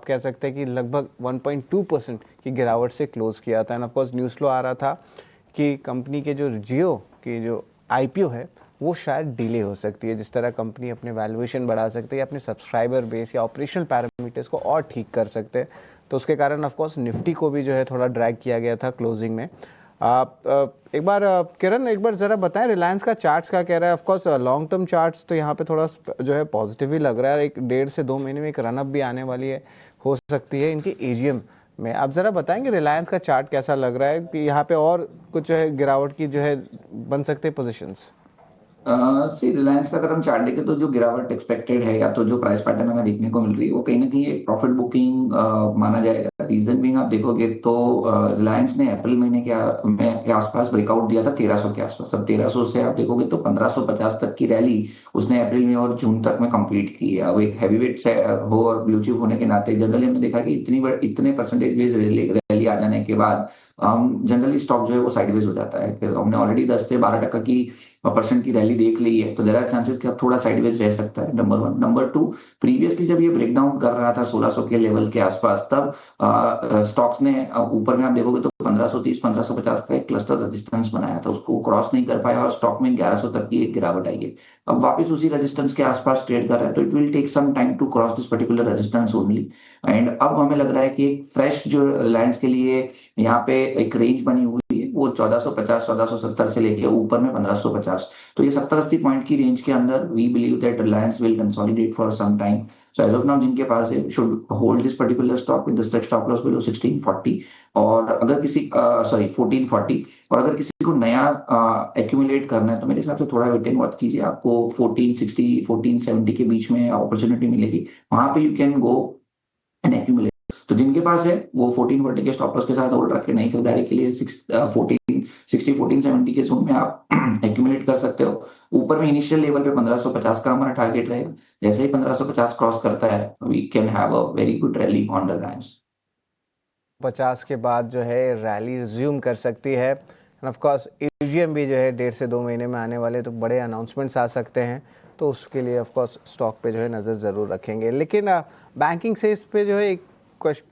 कह सकते हैं कि लगभग 1.2% की गिरावट से क्लोज किया था। And of course news flow आ रहा था कि कंपनी के जो जियो की जो आईपीओ है वो शायद डिले हो सकती है। जिस तरह कंपनी अपने वैल्यूएशन बढ़ा सकती है, अपने सब्सक्राइबर बेस या ऑपरेशनल पैरामीटर्स को और ठीक कर सकते हैं, तो उसके कारण ऑफ कोर्स निफ्टी को भी जो है थोड़ा ड्रैग किया गया था क्लोजिंग में। आप एक बार किरण एक बार ज़रा बताएं रिलायंस का चार्ट्स क्या कह रहा है। Of course long term charts तो यहाँ पे थोड़ा जो है पॉजिटिव ही लग रहा है। एक 1.5 से 2 महीने में एक रनअप भी आने वाली है, हो सकती है इनकी एजीएम में। आप ज़रा बताएंगे रिलायंस का चार्ट कैसा लग रहा है कि यहाँ पे और कुछ जो है गिरावट की जो है बन सकते हैं पोजिशंस। सी रिलायंस का अगर हम चार्ट देखें तो जो गिरावट एक्सपेक्टेड है या तो जो प्राइस पैटर्न हमें देखने को मिल रही है वो कहीं ना कहीं एक प्रॉफिट बुकिंग माना जाएगा। रीजन भी आप देखोगे तो रिलायंस ने अप्रैल महीने के आसपास ब्रेकआउट दिया था 1300 के आसपास। अब 1300 से आप देखोगे तो 1550 तक की रैली उसने अप्रैल में और जून तक में कंप्लीट की है। अब एक हैवीवेट से हो और ब्लू चिप होने के नाते जनरली हमने देखा कि इतने परसेंटेज बेस रैली आ जाने के बाद जनरली स्टॉक जो है वो साइडवेज हो जाता है। हमने ऑलरेडी 10 से 12% की परसेंट की रैली देख ली है, तो देयर आर चांसेस कि अब थोड़ा साइडवेज रह सकता है। Number one. Number two, previously जब ये ब्रेकडाउन कर रहा था 1600 के लेवल के आसपास, तब स्टॉक्स ने ऊपर में आप देखोगे तो 1530 1550 का एक क्लस्टर रेजिस्टेंस बनाया था, उसको क्रॉस नहीं कर पाया और स्टॉक में 1100 तक की एक गिरावट आई है। अब वापस उसी रेजिस्टेंस के आसपास ट्रेड कर रहा है, तो it will take some time to cross this particular resistance only. And अब हमें लग रहा है कि एक फ्रेश जो रिलायंस के लिए यहाँ पे एक रेंज बनी हुई है वो 1450 1470 से लेके ऊपर में 1550। तो ये 70-80 पॉइंट की रेंज के अंदर we believe that Reliance will consolidate for some time. So as of now जिनके पास है should hold this particular stock with the stop loss below 1640 और अगर किसी 1440। और अगर किसी को नया एक्यूमुलेट करना है तो मेरे हिसाब से थोड़ा वेट एंड वॉच कीजिए, आपको 1460 1470 के बीच में अपॉर्चुनिटी मिलेगी, वहां पे you can go and accumulate. तो जिनके पास है वो 1440 के स्टॉप लॉस के साथ होल्ड रख के नई खरीदारी के लिए 1460 1470 के जोन में आप एक्यूमुलेट कर सकते हो। ऊपर में इनिशियल लेवल पे 1550 का हमारा टारगेट रहेगा। जैसे ही 1550 क्रॉस करता है we can have a very good rally on Reliance. 50 के बाद जो है रैली रिज्यूम कर सकती है। एंड ऑफ कोर्स एजीएम भी जो है 1.5 से 2 महीने में आने वाले, तो बड़े अनाउंसमेंट्स आ सकते हैं, तो उसके लिए ऑफ कोर्स स्टॉक पे जो है नज़र ज़रूर रखेंगे। लेकिन बैंकिंग से इस पे जो है एक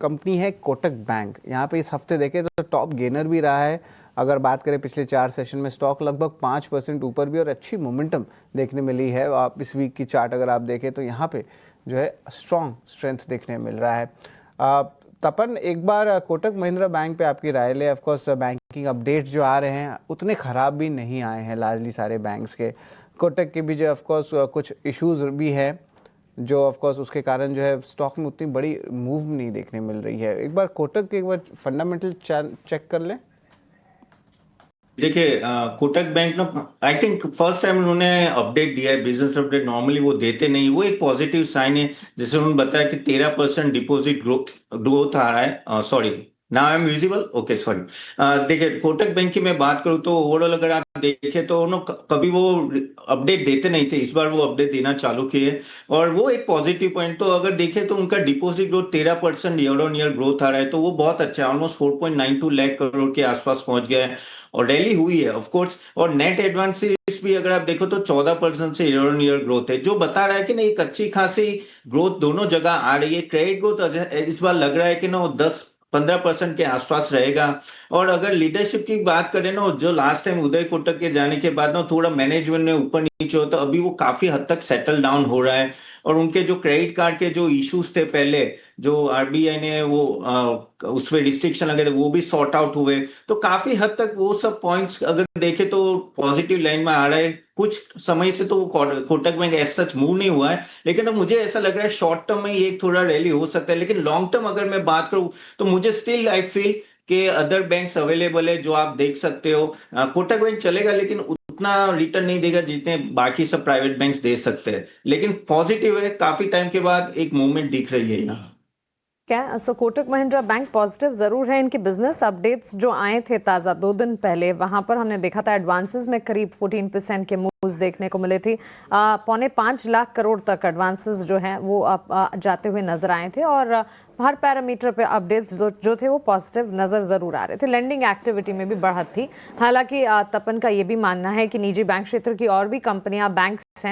कंपनी है कोटक बैंक, यहाँ पे इस हफ्ते देखें तो टॉप गेनर भी रहा है। अगर बात करें पिछले 4 सेशन में स्टॉक लगभग 5% ऊपर भी और अच्छी मोमेंटम देखने मिली है। आप इस वीक की चार्ट अगर आप देखें तो यहाँ पे जो है स्ट्रॉन्ग स्ट्रेंथ देखने मिल रहा है। तपन एक बार कोटक महिंद्रा बैंक पे आपकी राय ले। ऑफकोर्स बैंकिंग अपडेट्स जो आ रहे हैं उतने ख़राब भी नहीं आए हैं लार्जली सारे बैंक्स के। कोटक के भी जो ऑफकोर्स कुछ इश्यूज भी है जो ऑफकोर्स उसके कारण जो है स्टॉक में उतनी बड़ी मूव नहीं देखने मिल रही है। एक बार कोटक के एक बार फंडामेंटल चेक कर लें। देखिए कोटक बैंक ना आई थिंक फर्स्ट टाइम उन्होंने अपडेट दिया है, बिजनेस अपडेट नॉर्मली वो देते नहीं, वो एक पॉजिटिव साइन है। जैसे उन्होंने बताया कि 13% डिपॉजिट ग्रोथ आ रहा है। Sorry now I am visible, okay sorry. देखिए कोटक बैंक की मैं बात करूं तो ओवरऑल अगर आप देखें तो उन्होंने कभी वो अपडेट देते नहीं थे, इस बार वो अपडेट देना चालू किए और वो एक पॉजिटिव पॉइंट। तो अगर देखें तो उनका deposit growth 13% year on year growth आ रहा है, तो वो बहुत अच्छा है, ऑलमोस्ट 4.92 लाख करोड़ के आसपास पहुंच गया है और रैली हुई है ऑफ कोर्स। और नेट एडवांसेस भी अगर आप देखो तो 14% से ईयर ऑन ईयर ग्रोथ है, जो बता रहा है कि ना एक अच्छी खासी ग्रोथ दोनों जगह आ रही है। क्रेडिट ग्रोथ इस बार लग रहा है कि ना 10-15% के आसपास रहेगा। और अगर लीडरशिप की बात करें ना, जो लास्ट टाइम उदय कोटक के जाने के बाद ना थोड़ा मैनेजमेंट में ऊपर नीचे होता, अभी वो काफी हद तक सेटल डाउन हो रहा है। और उनके जो क्रेडिट कार्ड के जो इश्यूज थे पहले, जो आरबीआई ने वो उस पर रिस्ट्रिक्शन लगे थे, वो भी सॉर्ट आउट हुए। तो काफी हद तक वो सब पॉइंट्स अगर देखे तो पॉजिटिव लाइन में आ रहा है। कुछ समय से तो वो Kotak bank as such move नहीं हुआ है, लेकिन अब मुझे ऐसा लग रहा है शॉर्ट टर्म में ये एक थोड़ा रैली हो सकता है। लेकिन लॉन्ग टर्म अगर मैं बात करूं तो मुझे स्टिल आई फील के अदर बैंक्स अवेलेबल है जो आप देख सकते हो। कोटक बैंक चलेगा लेकिन उतना रिटर्न नहीं देगा जितने बाकी सब प्राइवेट बैंक्स दे सकते हैं, लेकिन पॉजिटिव है, काफी टाइम के बाद एक मूवमेंट दिख रही है यहाँ। क्या सो कोटक महिंद्रा बैंक पॉजिटिव जरूर है। इनके बिजनेस अपडेट्स जो आए थे ताज़ा 2 दिन पहले, वहां पर हमने देखा था एडवांसेस में करीब 14% के मूव्स देखने को मिले थे। 4.25 लाख करोड़ तक एडवांसेस जो हैं वो जाते हुए नजर आए थे और हर पैरामीटर पे अपडेट्स जो थे वो पॉजिटिव नजर जरूर आ रहे थे। लेंडिंग एक्टिविटी में भी बढ़त थी। हालांकि तपन का ये भी मानना है कि निजी बैंक क्षेत्र की और भी कंपनियां बैंक्स हैं